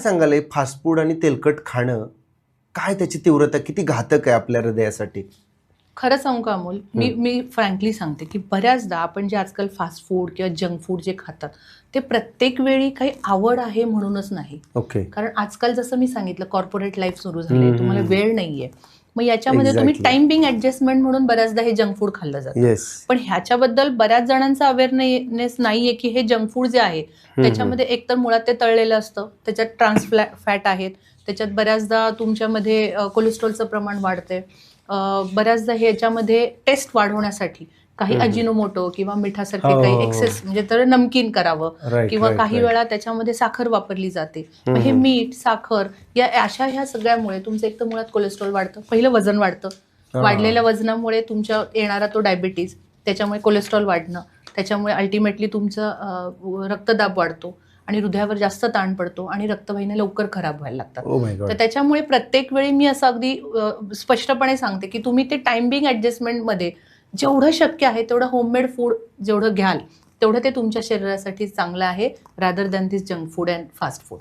सांगाल हे fast food आणि तेलकट खाणं काय त्याची तीव्रता किती घातक आहे आपल्या हृदयासाठी? खरं सांगू का अमोल, मी मी फ्रँकली सांगते की बऱ्याचदा आपण जे आजकाल फास्ट फूड किंवा जंक फूड जे खातात ते प्रत्येक वेळी काही आवड आहे म्हणूनच नाही. ओके. कारण आजकाल जसं मी सांगितलं कॉर्पोरेट लाईफ सुरू झाली, तुम्हाला वेळ नाहीये. मग याच्यामध्ये तुम्ही एक्झॅक्टली. टाइम बिंग ऍडजस्टमेंट म्हणून बऱ्याचदा हे जंक फूड खाल्लं जातं. येस. पण ह्याच्याबद्दल बऱ्याच जणांचा अवेअरनेस नाहीये की हे जंक फूड जे आहे त्याच्यामध्ये एकतर मुळात ते तळलेलं असतं, त्याच्यात ट्रान्स फॅट आहेत, त्याच्यात बऱ्याचदा तुमच्यामध्ये कोलेस्ट्रॉलचं प्रमाण वाढते. बऱ्याचदा ह्याच्यामध्ये टेस्ट वाढवण्यासाठी काही अजिनोमोटो किंवा मिठासारखे काही एक्सेस म्हणजे तर नमकीन करावं किंवा काही वेळा त्याच्यामध्ये साखर वापरली जाते. मग हे मीठ, साखर या अशा ह्या सगळ्यामुळे तुमचं एक तर मुळात कोलेस्ट्रॉल वाढतं, पहिलं वजन वाढतं. वाढलेल्या वजनामुळे तुमच्या येणारा तो डायबिटीज, त्याच्यामुळे कोलेस्ट्रॉल वाढणं, त्याच्यामुळे अल्टिमेटली तुमचं रक्तदाब वाढतो आणि हृदयावर जास्त ताण पडतो आणि रक्तवाहिन्या लवकर खराब व्हायला लागतात. तर त्याच्यामुळे प्रत्येक वेळी मी असं अगदी स्पष्टपणे सांगते की तुम्ही ते टाइमिंग ऍडजस्टमेंटमध्ये जेवढं शक्य आहे तेवढं होममेड फूड जेवढं घ्याल तेवढं ते तुमच्या शरीरासाठी चांगलं आहे rather than this junk food and fast food.